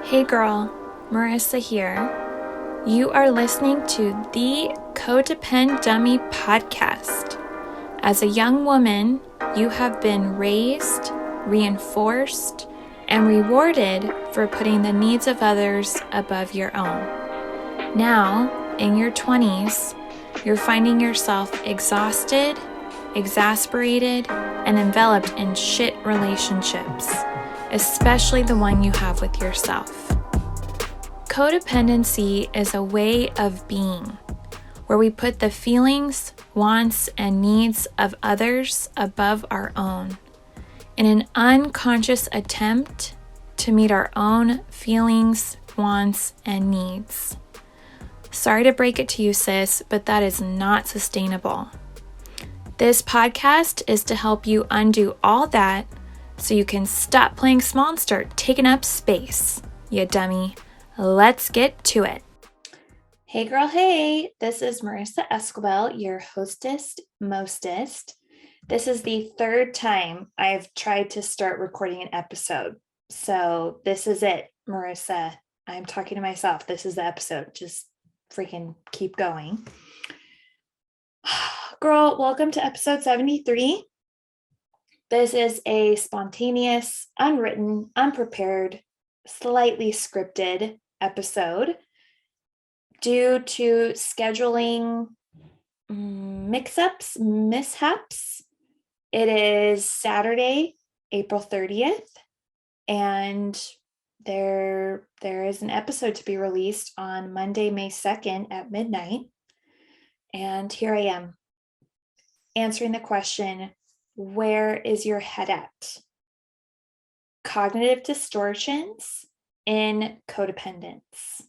Hey girl, Marissa here. You are listening to the Codependent Dummy podcast. As a young woman, you have been raised, reinforced, and rewarded for putting the needs of others above your own. Now, in your 20s, you're finding yourself exhausted, exasperated, and enveloped in shit relationships, especially the one you have with yourself. Codependency is a way of being where we put the feelings, wants, and needs of others above our own in an unconscious attempt to meet our own feelings, wants, and needs. Sorry to break it to you, sis, but that is not sustainable. This podcast is to help you undo all that so you can stop playing small and start taking up space, you dummy. Let's get to it. Hey girl, hey, this is Marissa Escobel, your hostess, mostest. This is the third time I've tried to start recording an episode. So this is it, Marissa. I'm talking to myself. This is the episode. Just freaking keep going. Girl, welcome to episode 73. This is a spontaneous, unwritten, unprepared, slightly scripted episode due to scheduling mix-ups, mishaps. It is Saturday, April 30th, and there is an episode to be released on Monday, May 2nd at midnight. And here I am answering the question, where is your head at? Cognitive distortions in codependence.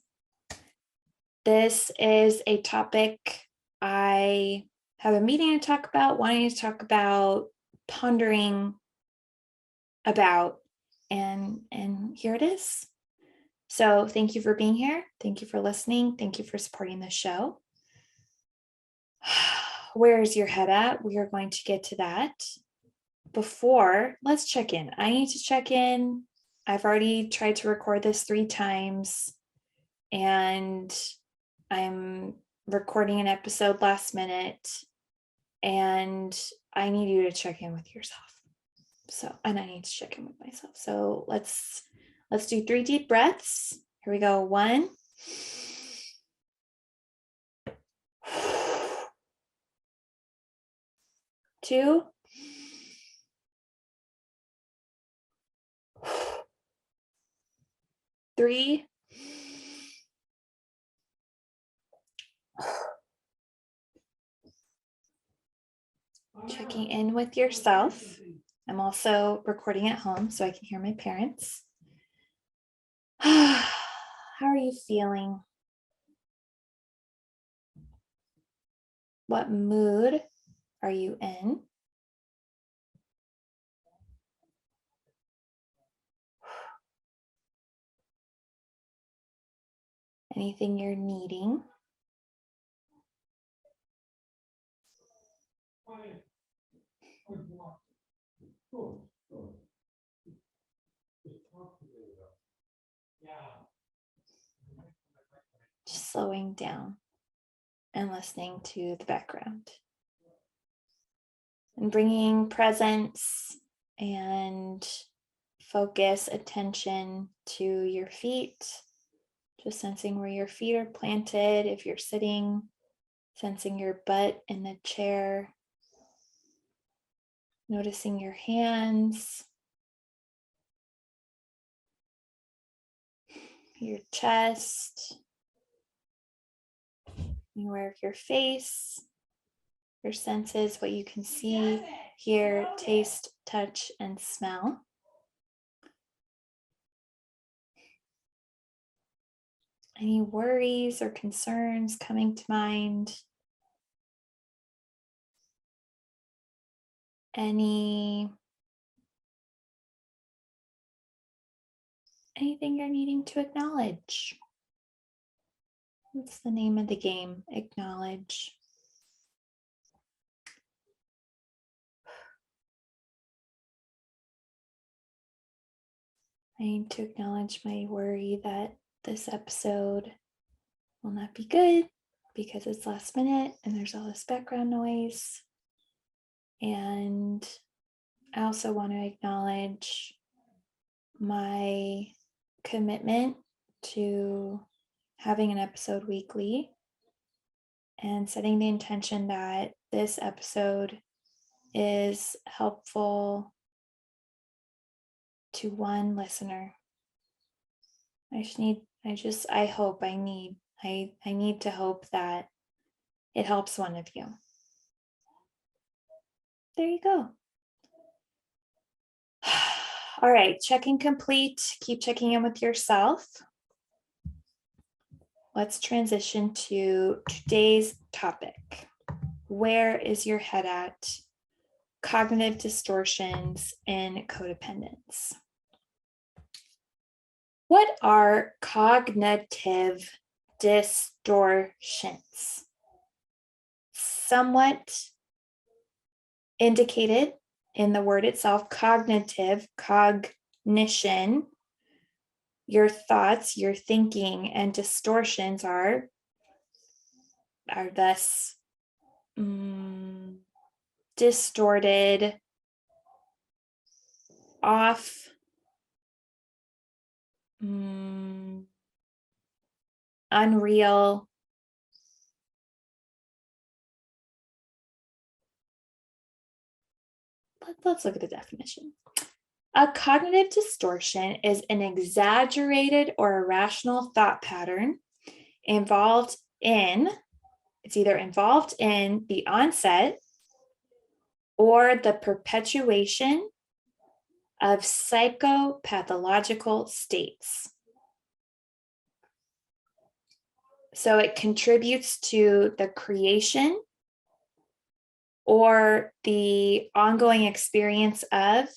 This is a topic I have a meeting to talk about, wanting to talk about, pondering about, and here it is. So thank you for being here. Thank you for listening. Thank you for supporting the show. Where's your head at? We are going to get to that. Before, let's check in. I need to check in. I've already tried to record this 3 times, and I'm recording an episode last minute, and I need you to check in with yourself. And I need to check in with myself. So let's do 3 deep breaths. Here we go. 1, 2, 3, checking in with yourself. I'm also recording at home so I can hear my parents. How are you feeling? What mood are you in? Anything you're needing? Just slowing down and listening to the background. And bringing presence and focus, attention to your feet. Just sensing where your feet are planted. If you're sitting, sensing your butt in the chair. Noticing your hands, your chest, anywhere of your face, your senses, what you can see, hear, taste, touch, and smell. Any worries or concerns coming to mind? Anything you're needing to acknowledge? What's the name of the game? Acknowledge. I need to acknowledge my worry that this episode will not be good because it's last minute and there's all this background noise. And I also want to acknowledge my commitment to having an episode weekly and setting the intention that this episode is helpful to one listener. I need to hope that it helps one of you. There you go. All right, checking complete. Keep checking in with yourself. Let's transition to today's topic. Where is your head at? Cognitive distortions and codependence. What are cognitive distortions? Somewhat indicated in the word itself, cognitive, cognition, your thoughts, your thinking, and distortions are thus distorted, off, unreal, let's look at the definition. A cognitive distortion is an exaggerated or irrational thought pattern it's either involved in the onset or the perpetuation of psychopathological states. So it contributes to the creation or the ongoing experience of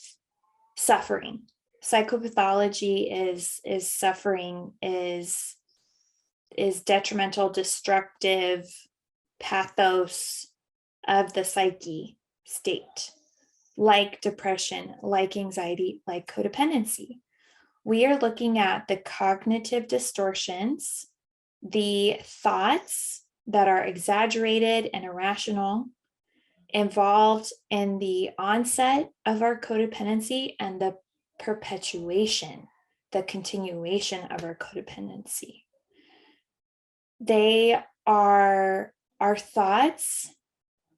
suffering. Psychopathology is suffering, is detrimental, destructive pathos of the psyche state, like depression, like anxiety, like codependency. We are looking at the cognitive distortions, the thoughts that are exaggerated and irrational, involved in the onset of our codependency and the perpetuation, the continuation of our codependency. They are our thoughts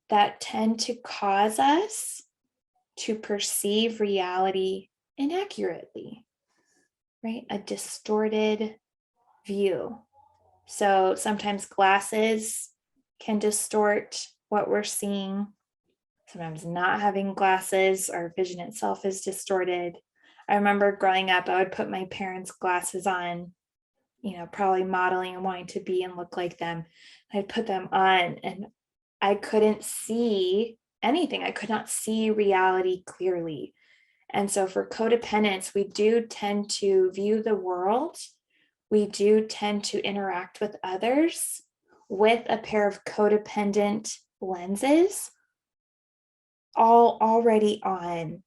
that tend to cause us to perceive reality inaccurately, right? A distorted view. So sometimes glasses can distort what we're seeing. Sometimes not having glasses, our vision itself is distorted. I remember growing up, I would put my parents' glasses on, probably modeling and wanting to be and look like them. I'd put them on and I couldn't see anything. I could not see reality clearly. And so for codependents, we do tend to view the world. We do tend to interact with others with a pair of codependent lenses all already on,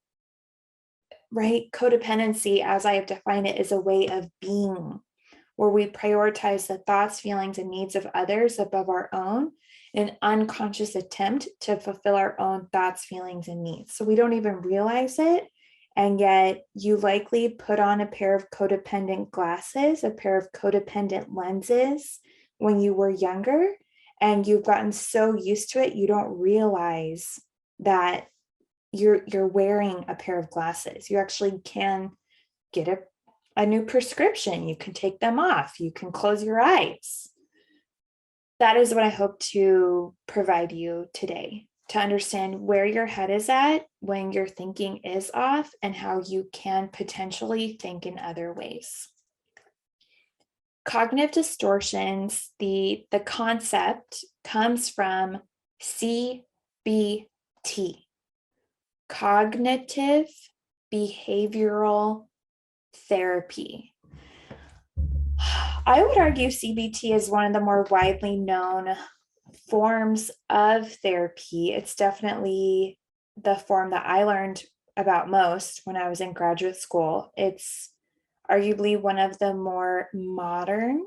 right? Codependency, as I have defined it, is a way of being where we prioritize the thoughts, feelings, and needs of others above our own, in an unconscious attempt to fulfill our own thoughts, feelings, and needs. So we don't even realize it. And yet you likely put on a pair of codependent glasses, a pair of codependent lenses when you were younger, and you've gotten so used to it, you don't realize that you're wearing a pair of glasses. You actually can get a new prescription. You can take them off. You can close your eyes. That is what I hope to provide you today, to understand where your head is at when your thinking is off and how you can potentially think in other ways. Cognitive distortions, the concept comes from CBT, cognitive behavioral therapy. I would argue CBT is one of the more widely known forms of therapy. It's definitely the form that I learned about most when I was in graduate school. It's arguably one of the more modern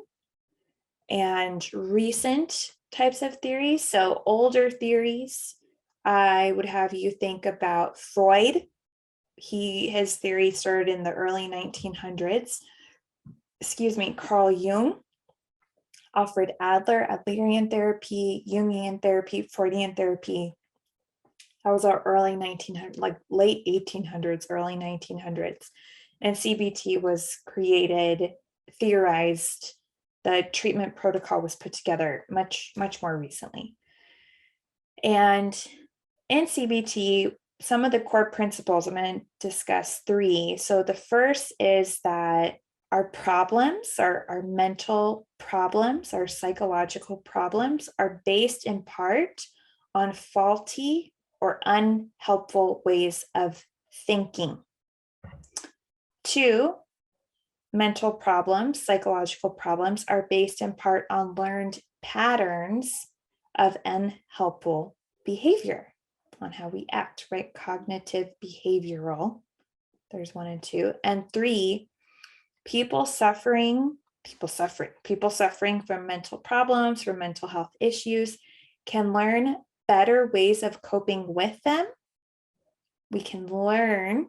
and recent types of theories. So older theories, I would have you think about Freud. His theory started in the early 1900s. Carl Jung, Alfred Adler, Adlerian therapy, Jungian therapy, Freudian therapy. That was our early 1900s, like late 1800s, early 1900s. And CBT was created, theorized, the treatment protocol was put together much more recently. And in CBT, some of the core principles, I'm going to discuss 3. So the first is that our problems, our mental problems, our psychological problems are based in part on faulty or unhelpful ways of thinking. 2, mental problems, psychological problems are based in part on learned patterns of unhelpful behavior, on how we act, right? Cognitive behavioral. There's 1 and 2. And 3, people suffering from mental problems, from mental health issues, can learn better ways of coping with them. We can learn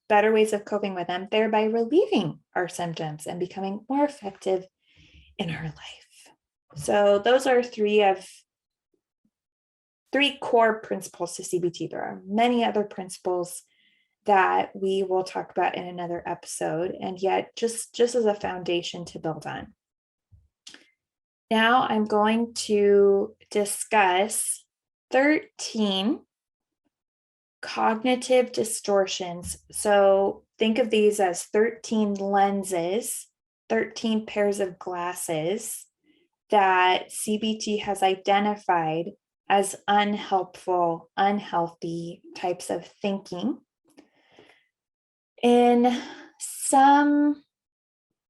better ways of coping with them, thereby relieving our symptoms and becoming more effective in our life. So those are 3 core principles to CBT. There are many other principles that we will talk about in another episode, and yet just as a foundation to build on. Now I'm going to discuss 13 cognitive distortions. So think of these as 13 lenses, 13 pairs of glasses that CBT has identified as unhelpful, unhealthy types of thinking. In some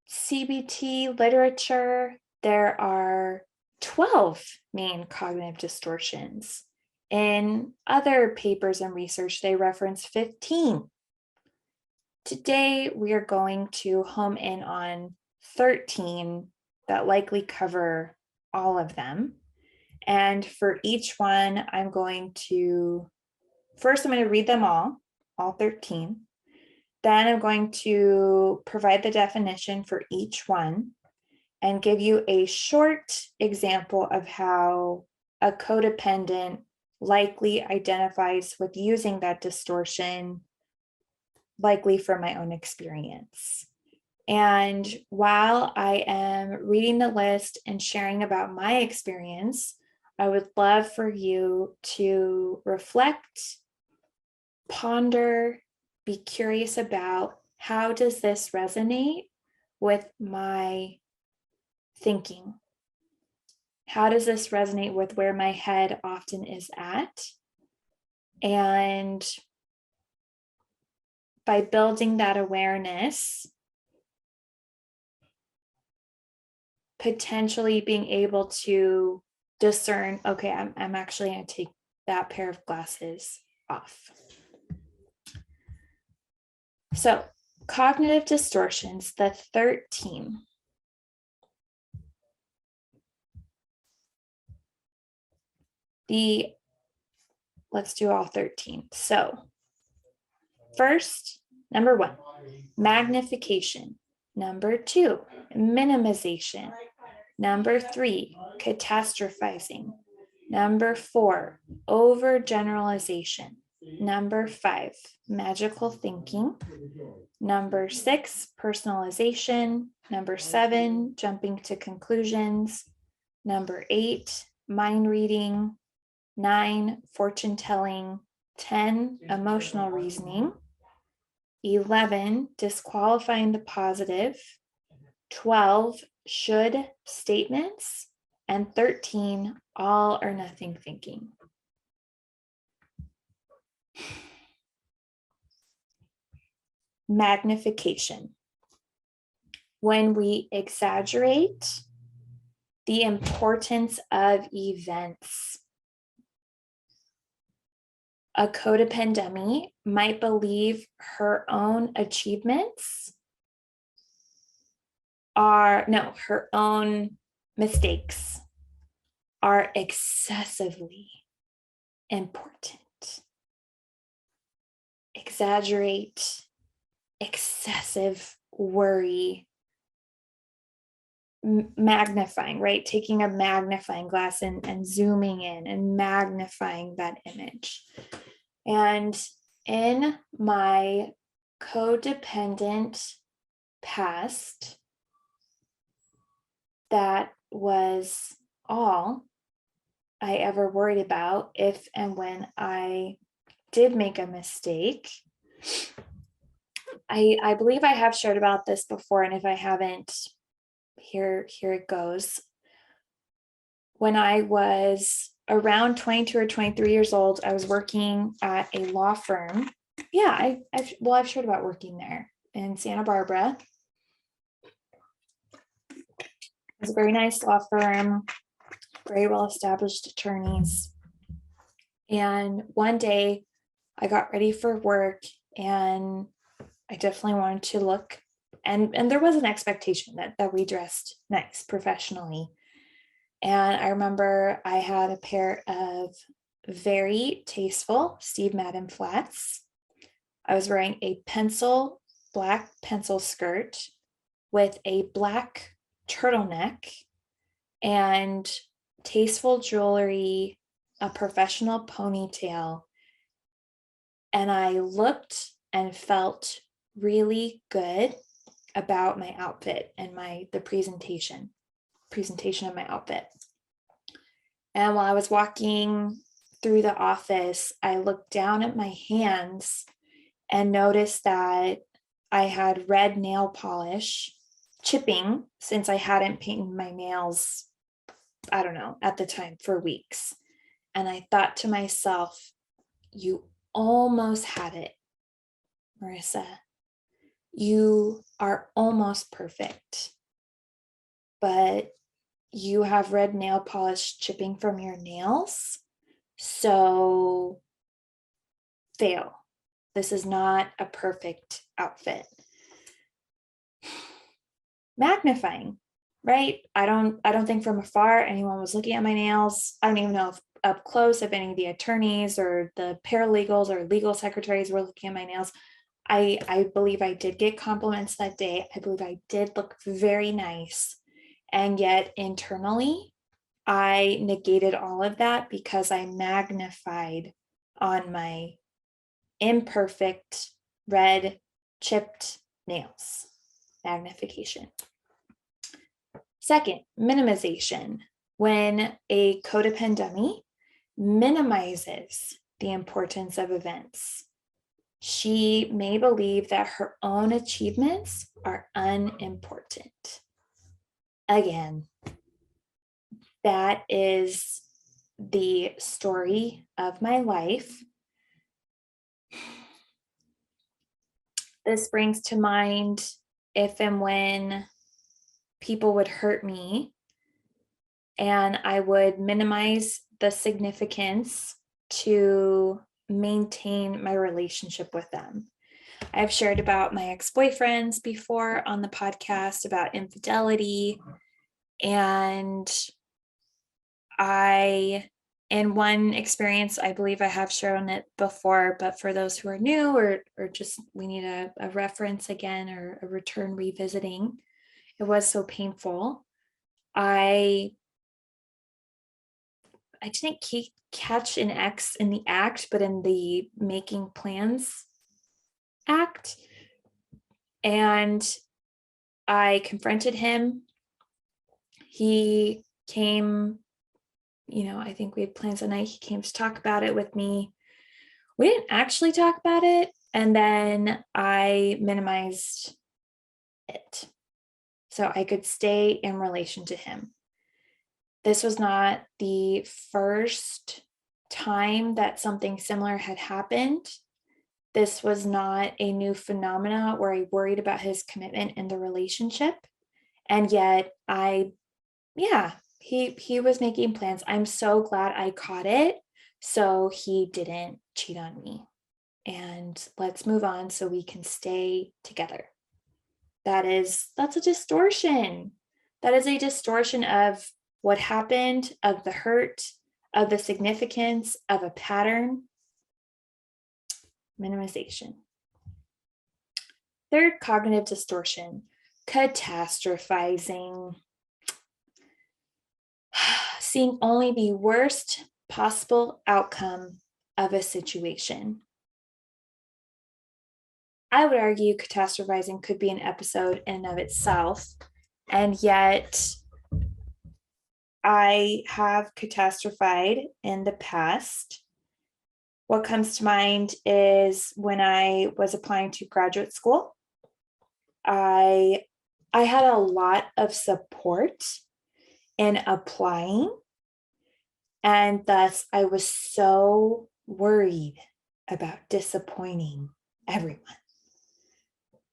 CBT literature, there are 12 main cognitive distortions. In other papers and research, they reference 15. Today, we are going to home in on 13 that likely cover all of them. And for each one, I'm going to read them all 13. Then I'm going to provide the definition for each one and give you a short example of how a codependent likely identifies with using that distortion, likely from my own experience. And while I am reading the list and sharing about my experience, I would love for you to reflect, ponder, be curious about how does this resonate with my thinking? How does this resonate with where my head often is at? And by building that awareness, potentially being able to discern, okay, I'm actually going to take that pair of glasses off. So, cognitive distortions, the 13. Let's do all 13. So, first, number 1, magnification. Number 2, minimization. Number 3, catastrophizing. Number 4, overgeneralization. Number 5, magical thinking. Number 6, personalization. Number 7, jumping to conclusions. Number 8, mind reading. 9, fortune telling. 10, emotional reasoning. 11, disqualifying the positive. 12, should statements. And 13, all or nothing thinking. Magnification. When we exaggerate the importance of events. A codependent might believe her own achievements her own mistakes are excessively important. Exaggerate, excessive worry, magnifying, right? Taking a magnifying glass and zooming in and magnifying that image. And in my codependent past, that was all I ever worried about if and when I did make a mistake. I believe I have shared about this before, and if I haven't, here it goes. When I was around 22 or 23 years old, I was working at a law firm. Yeah, I've shared about working there in Santa Barbara. It was a very nice law firm, very well-established attorneys. And one day I got ready for work, and I definitely wanted to look, and there was an expectation that we dressed nice professionally. And I remember I had a pair of very tasteful Steve Madden flats. I was wearing a black pencil skirt with a black turtleneck and tasteful jewelry, a professional ponytail. And I looked and felt really good about my outfit and the presentation of my outfit. And while I was walking through the office, I looked down at my hands and noticed that I had red nail polish chipping since I hadn't painted my nails, I don't know, at the time for weeks. And I thought to myself, you almost had it, Marissa. You are almost perfect, but you have red nail polish chipping from your nails, so fail. This is not a perfect outfit. Magnifying, right? I don't think from afar anyone was looking at my nails. I don't even know if up close if any of the attorneys or the paralegals or legal secretaries were looking at my nails. I believe I did get compliments that day. I believe I did look very nice. And yet internally, I negated all of that because I magnified on my imperfect red chipped nails. Magnification. Second, minimization. When a codependent dummy minimizes the importance of events, she may believe that her own achievements are unimportant. Again, that is the story of my life. This brings to mind if and when people would hurt me, and I would minimize the significance to maintain my relationship with them. I've shared about my ex-boyfriends before on the podcast about infidelity, and in one experience, I believe I have shared it before, but for those who are new or just we need a reference again or a return revisiting, it was so painful. I didn't catch an X in the act, but in the making plans act. And I confronted him. He came, I think we had plans that night. He came to talk about it with me. We didn't actually talk about it. And then I minimized it so I could stay in relation to him. This was not the first time that something similar had happened. This was not a new phenomena where I worried about his commitment in the relationship. And yet he was making plans. I'm so glad I caught it so he didn't cheat on me. And let's move on so we can stay together. that's a distortion. That is a distortion of what happened, of the hurt, of the significance of a pattern. Minimization. Third cognitive distortion, catastrophizing. Seeing only the worst possible outcome of a situation. I would argue catastrophizing could be an episode in and of itself, and yet I have catastrophized in the past. What comes to mind is when I was applying to graduate school, I had a lot of support in applying, and thus I was so worried about disappointing everyone.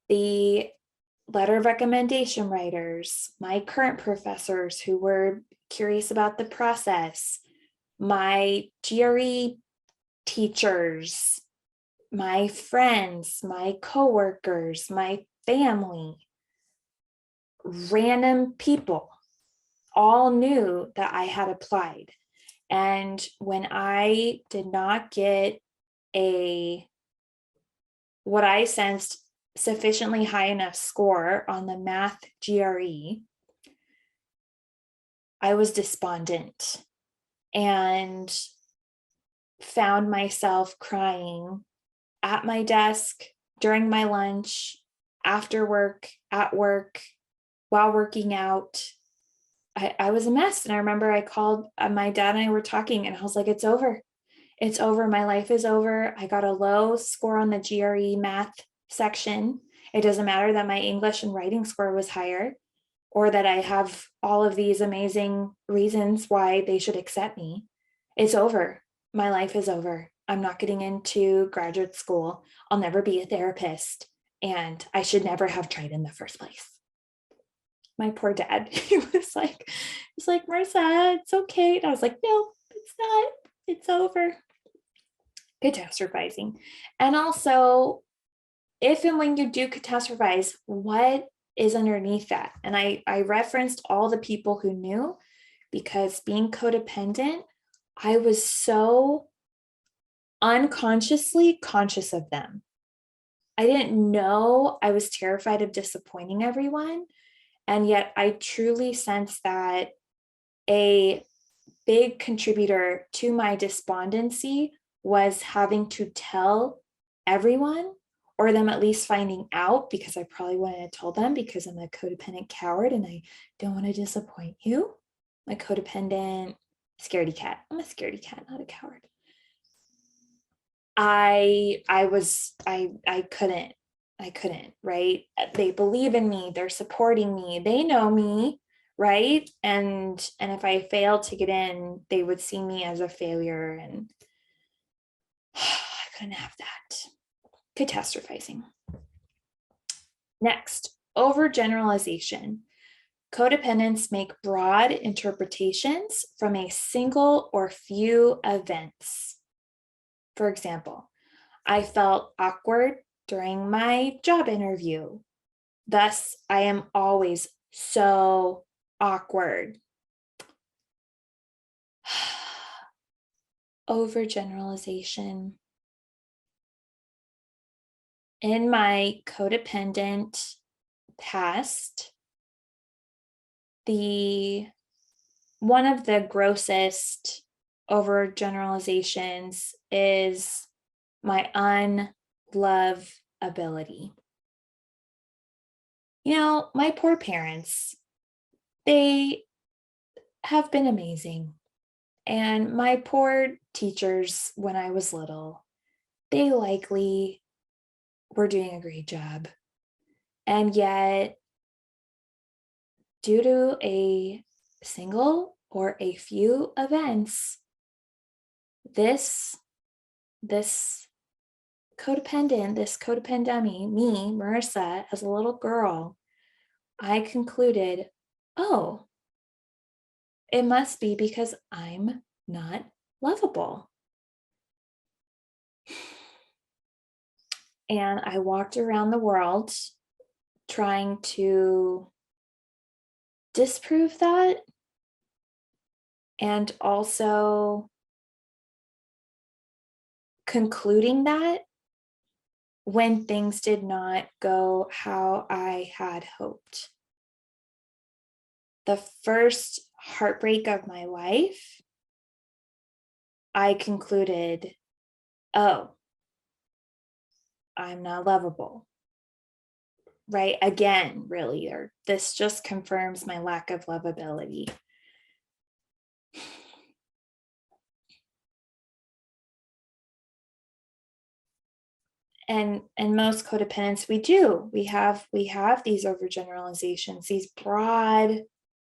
The letter of recommendation writers, my current professors who were curious about the process, my GRE teachers, my friends, my coworkers, my family, random people all knew that I had applied. And when I did not get what I sensed sufficiently high enough score on the math GRE, I was despondent and found myself crying at my desk, during my lunch, after work, at work, while working out. I was a mess. And I remember I called my dad and I were talking and I was like, it's over. It's over. My life is over. I got a low score on the GRE math section. It doesn't matter that my English and writing score was higher, or that I have all of these amazing reasons why they should accept me. It's over. My life is over. I'm not getting into graduate school. I'll never be a therapist. And I should never have tried in the first place. My poor dad, he was like, Marissa, it's okay. And I was like, no, it's not. It's over. Catastrophizing. And also, if and when you do catastrophize, what is underneath that? And I referenced all the people who knew, because being codependent, I was so unconsciously conscious of them. I didn't know I was terrified of disappointing everyone. And yet I truly sense that a big contributor to my despondency was having to tell everyone, or them at least finding out, because I probably wouldn't have told them because I'm a codependent coward and I don't want to disappoint you. I'm a codependent scaredy cat. I'm a scaredy cat, not a coward. I couldn't, right? They believe in me, they're supporting me, they know me, right? And if I failed to get in, they would see me as a failure, and I couldn't have that. Catastrophizing. Next, overgeneralization. Codependents make broad interpretations from a single or few events. For example, I felt awkward during my job interview. Thus, I am always so awkward. Overgeneralization. In my codependent past, one of the grossest overgeneralizations is my unlovability. You know, my poor parents, they have been amazing. And my poor teachers when I was little, they likely were doing a great job. And yet, due to a single or a few events, this codependent, me, Marissa, as a little girl, I concluded, oh, it must be because I'm not lovable. And I walked around the world trying to disprove that, and also concluding that when things did not go how I had hoped. The first heartbreak of my life, I concluded, oh, I'm not lovable. Right? Again, really, or this just confirms my lack of lovability. And most codependents, we have these overgeneralizations, these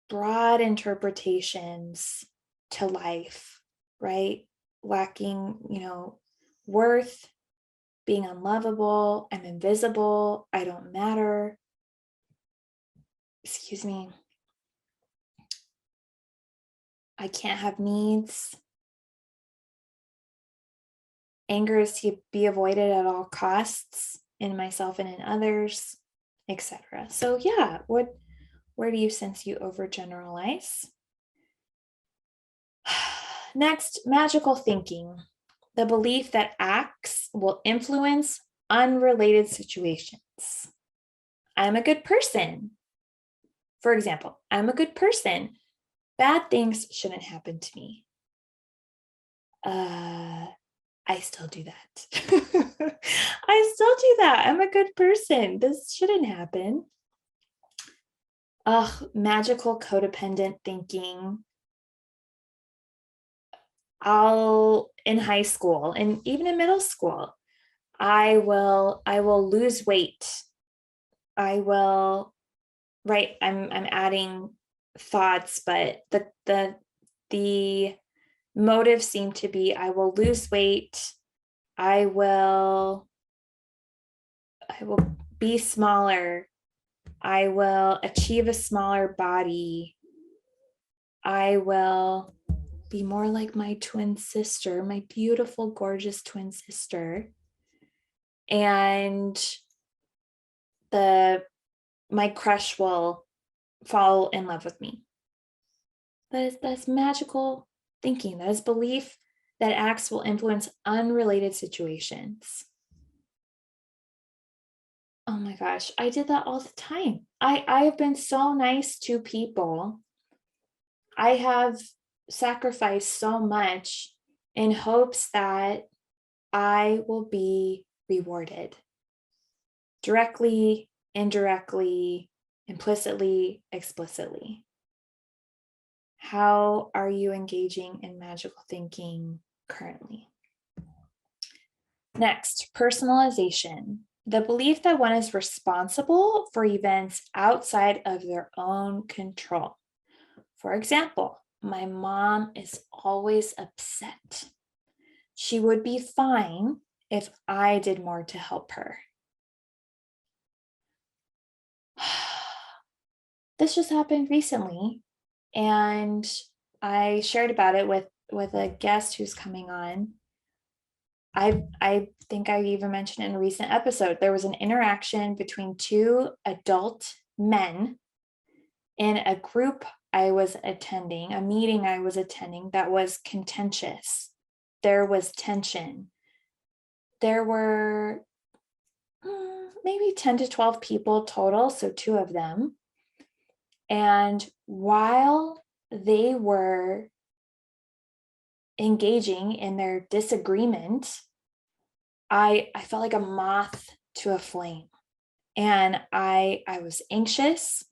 broad interpretations to life, right? Lacking, worth, being unlovable, I'm invisible, I don't matter. Excuse me. I can't have needs. Anger is to be avoided at all costs in myself and in others, etc. So yeah, where do you sense you overgeneralize? Next, magical thinking. The belief that acts will influence unrelated situations. I'm a good person. For example, I'm a good person. Bad things shouldn't happen to me. I still do that. I still do that. I'm a good person. This shouldn't happen. Magical codependent thinking. In high school and even in middle school, I will lose weight. I will, right? I'm adding thoughts, but the motive seemed to be, I will lose weight. I will be smaller. I will achieve a smaller body. I will be more like my twin sister, my beautiful, gorgeous twin sister. And my crush will fall in love with me. That's magical thinking. That is belief that acts will influence unrelated situations. Oh my gosh, I did that all the time. I have been so nice to people. I have sacrificed so much in hopes that I will be rewarded. Directly, indirectly, implicitly, explicitly. How are you engaging in magical thinking currently? Next, personalization. The belief that one is responsible for events outside of their own control. For example, my mom is always upset. She would be fine if I did more to help her. This just happened recently, and I shared about it with a guest who's coming on. I think I even mentioned in a recent episode, there was an interaction between two adult men in a group I was attending, a meeting I was attending that was contentious. There was tension. There were maybe 10 to 12 people total, so two of them. And while they were engaging in their disagreement, I felt like a moth to a flame. And I was anxious.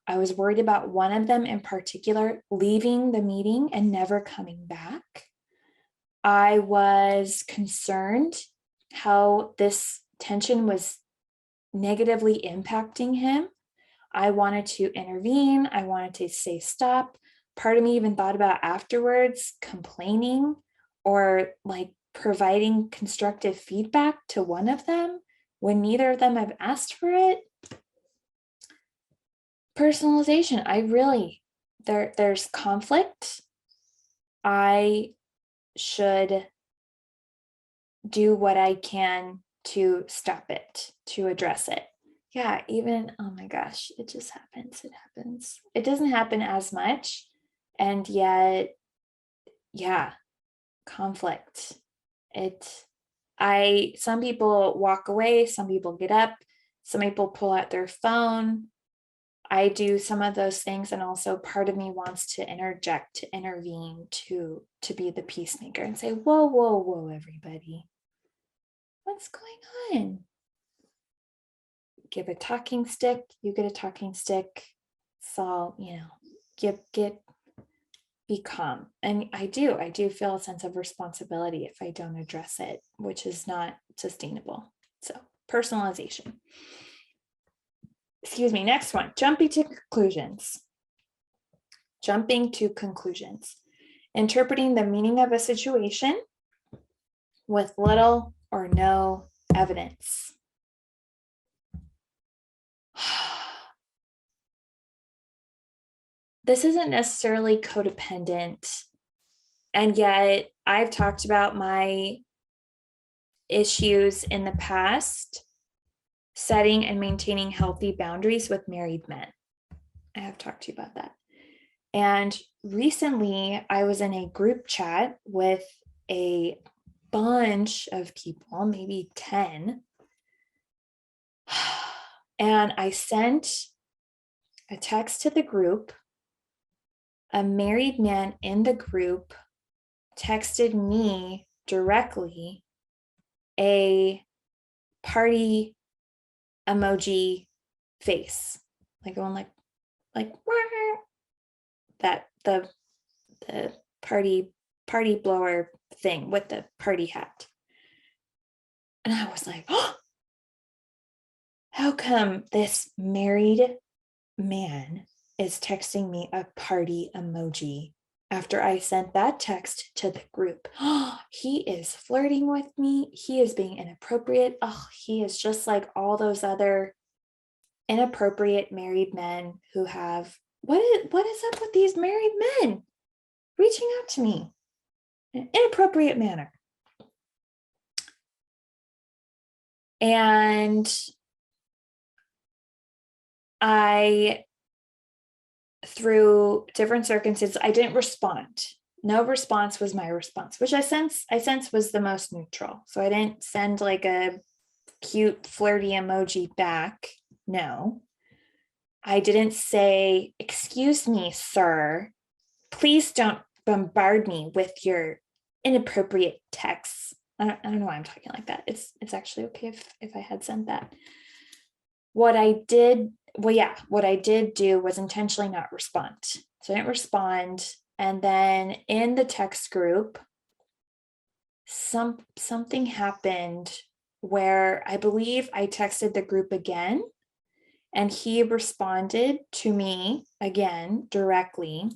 I was worried about one of them in particular leaving the meeting and never coming back. I was concerned how this tension was negatively impacting him. I wanted to intervene. I wanted to say stop. Part of me even thought about afterwards complaining or like providing constructive feedback to one of them when neither of them have asked for it. Personalization, there's conflict. I should do what I can to stop it, to address it. yeah, even, oh my gosh, it just happens. It happens. It doesn't happen as much. And yet, yeah, conflict. Some people walk away, some people get up, some people pull out their phone. I do some of those things, and also part of me wants to interject, to intervene, to be the peacemaker and say, whoa, whoa, whoa, everybody. What's going on? Give a talking stick, you get a talking stick. So, be calm. And I do feel a sense of responsibility if I don't address it, which is not sustainable. So, personalization. Excuse me, next one, jumping to conclusions. Jumping to conclusions. Interpreting the meaning of a situation with little or no evidence. This isn't necessarily codependent, and yet I've talked about my issues in the past setting and maintaining healthy boundaries with married men. I have talked to you about that. And recently I was in a group chat with a bunch of people, maybe 10. And I sent a text to the group. A married man in the group texted me directly a party emoji face, like going like that, the party blower thing with the party hat. And I was like, oh, how come this married man is texting me a party emoji after I sent that text to the group? Oh, he is flirting with me. He is being inappropriate. Oh, he is just like all those other inappropriate married men who have, what is up with these married men reaching out to me in an inappropriate manner? And I, through different circumstances, I didn't respond. No response was my response, which I sense was the most neutral. So I didn't send like a cute flirty emoji back. No. I didn't say, excuse me, sir, please don't bombard me with your inappropriate texts. I don't know why I'm talking like that. It's actually okay if I had sent that. What I did do was intentionally not respond. So I didn't respond. And then in the text group, something happened where I believe I texted the group again, and he responded to me again directly.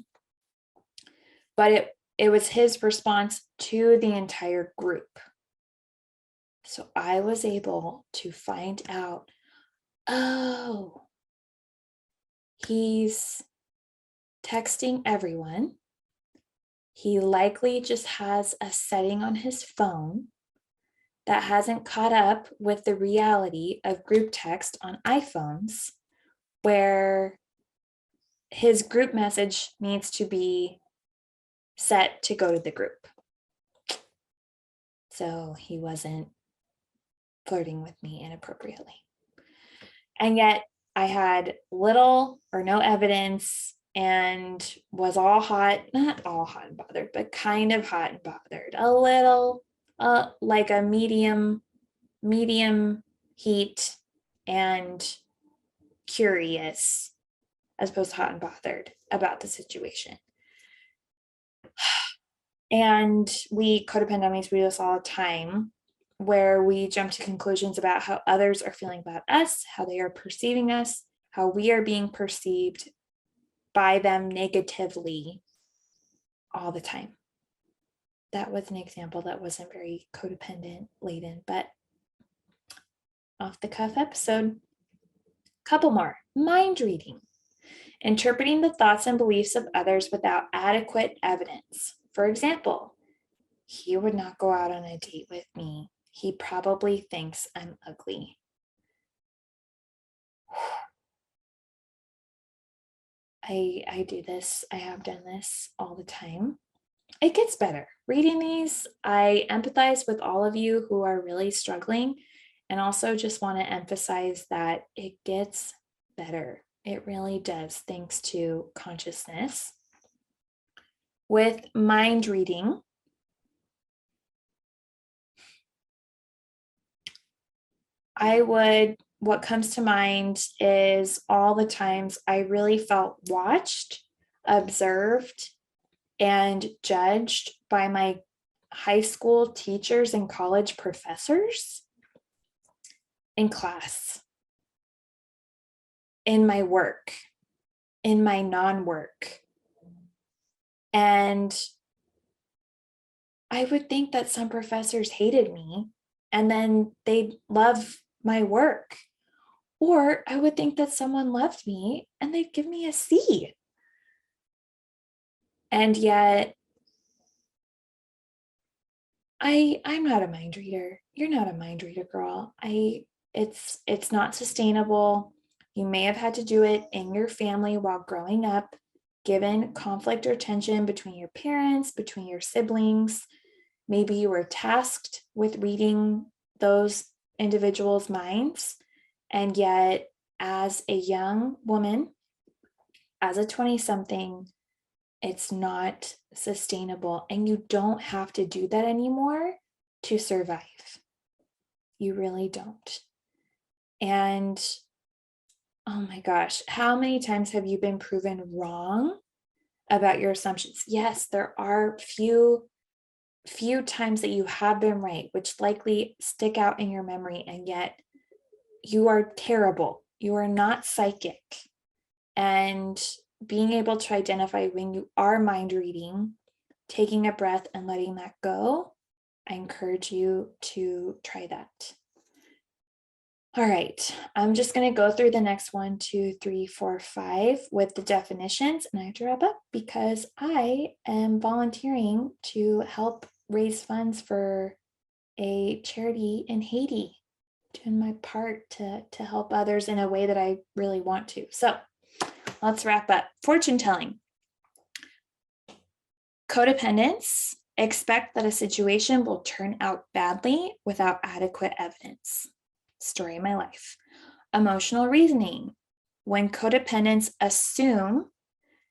But it was his response to the entire group. So I was able to find out, oh, he's texting everyone. He likely just has a setting on his phone that hasn't caught up with the reality of group text on iPhones, where his group message needs to be set to go to the group. So he wasn't flirting with me inappropriately. And yet I had little or no evidence and was all hot, not all hot and bothered, but kind of hot and bothered, a little, like a medium heat and curious, as opposed to hot and bothered about the situation. And we codependents, we do this all the time, where we jump to conclusions about how others are feeling about us, how they are perceiving us, how we are being perceived by them negatively all the time. That was an example that wasn't very codependent laden, but off the cuff episode. Couple more. Mind reading. Interpreting the thoughts and beliefs of others without adequate evidence. For example, he would not go out on a date with me. He probably thinks I'm ugly. I do this. I have done this all the time. It gets better. Reading these, I empathize with all of you who are really struggling, and also just want to emphasize that it gets better. It really does, thanks to consciousness. With mind reading, what comes to mind is all the times I really felt watched, observed, and judged by my high school teachers and college professors in class, in my work, in my non-work. And I would think that some professors hated me and then they'd love my work. Or I would think that someone loved me and they'd give me a C. And yet, I'm not a mind reader. You're not a mind reader, girl. It's not sustainable. You may have had to do it in your family while growing up, given conflict or tension between your parents, between your siblings. Maybe you were tasked with reading those individuals' minds. And yet, as a young woman, as a 20-something, it's not sustainable. And you don't have to do that anymore to survive. You really don't. And oh my gosh, how many times have you been proven wrong about your assumptions? Yes, there are few times that you have been right, which likely stick out in your memory, and yet you are terrible. You are not psychic. And being able to identify when you are mind reading, taking a breath and letting that go, I encourage you to try that. All right, I'm just going to go through the next 1, 2, 3, 4, 5 with the definitions, and I have to wrap up because I am volunteering to help raise funds for a charity in Haiti, doing my part to help others in a way that I really want to. So let's wrap up. Fortune telling. Codependents expect that a situation will turn out badly without adequate evidence. Story of my life. Emotional reasoning. When codependents assume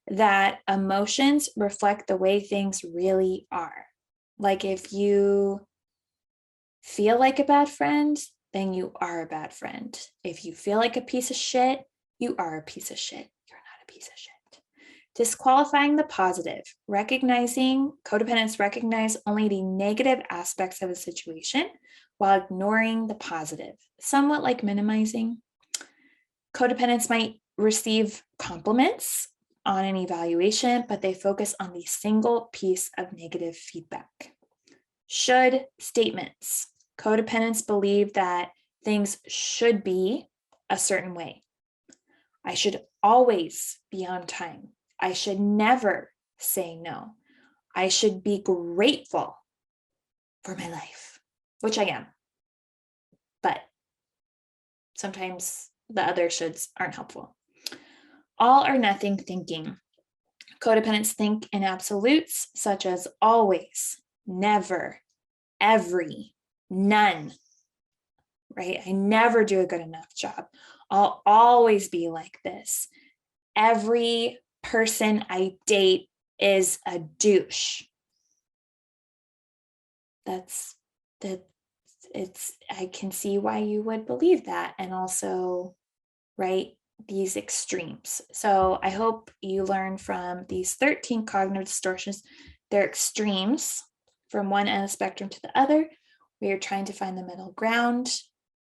that emotions reflect the way things really are. Like if you feel like a bad friend, then you are a bad friend. If you feel like a piece of shit, you are a piece of shit. You're not a piece of shit. Disqualifying the positive. Codependents recognize only the negative aspects of a situation while ignoring the positive, somewhat like minimizing. Codependents might receive compliments on an evaluation, but they focus on the single piece of negative feedback. Should statements. Codependents believe that things should be a certain way. I should always be on time. I should never say no. I should be grateful for my life, which I am. But sometimes the other shoulds aren't helpful. All or nothing thinking. Codependents think in absolutes such as always, never, every, none, right? I never do a good enough job. I'll always be like this. Every person I date is a douche. I can see why you would believe that. And also, right, these extremes. So I hope you learn from these 13 cognitive distortions. They're extremes from one end of the spectrum to the other. We are trying to find the middle ground.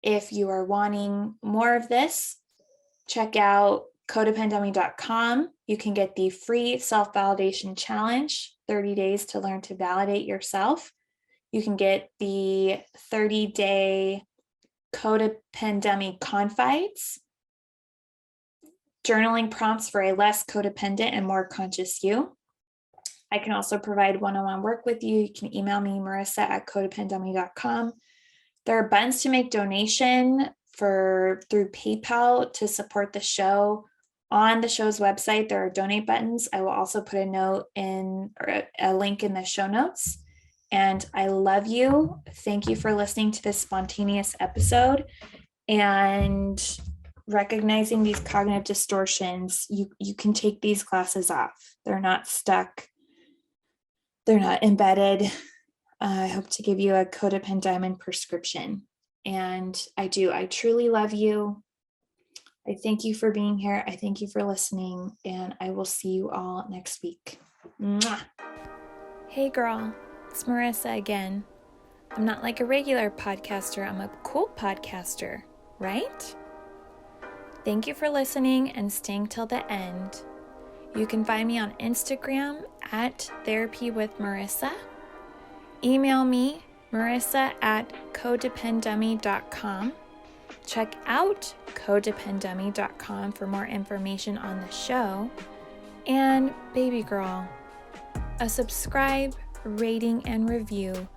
If you are wanting more of this, check out codependent.com. You can get the free self-validation challenge, 30 days to learn to validate yourself. You can get the 30-day codependent confides, journaling prompts for a less codependent and more conscious you. I can also provide one-on-one work with you. You can email me, marissa@codependent.com. There are buttons to make donation through PayPal to support the show. On the show's website, there are donate buttons. I will also put a note or a link in the show notes. And I love you. Thank you for listening to this spontaneous episode and recognizing these cognitive distortions. You can take these glasses off. They're not stuck. They're not embedded. I hope to give you a codependent diamond prescription. And I truly love you. I thank you for being here. I thank you for listening, and I will see you all next week. Mwah. Hey girl, it's Marissa again. I'm not like a regular podcaster. I'm a cool podcaster, right? Thank you for listening and staying till the end. You can find me on Instagram at Therapy with Marissa. Email me, marissa@codependummy.com. Check out codependummy.com for more information on the show. And baby girl, a subscribe, rating, and review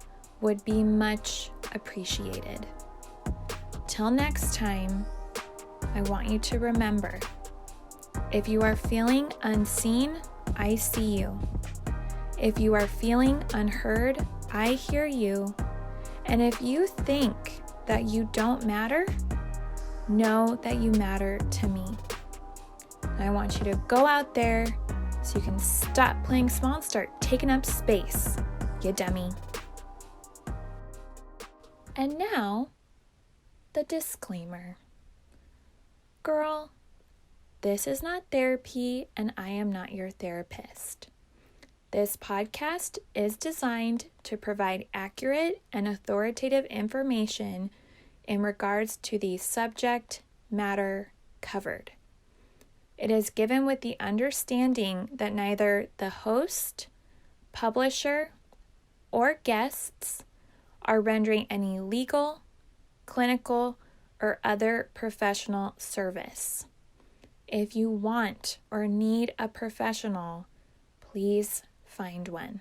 would be much appreciated. Till next time, I want you to remember, if you are feeling unseen, I see you. If you are feeling unheard, I hear you. And if you think that you don't matter, know that you matter to me. I want you to go out there so you can stop playing small and start taking up space, you dummy. And now, the disclaimer. Girl, this is not therapy and I am not your therapist. This podcast is designed to provide accurate and authoritative information in regards to the subject matter covered. It is given with the understanding that neither the host, publisher, or guests are rendering any legal, clinical, or other professional service. If you want or need a professional, please find one.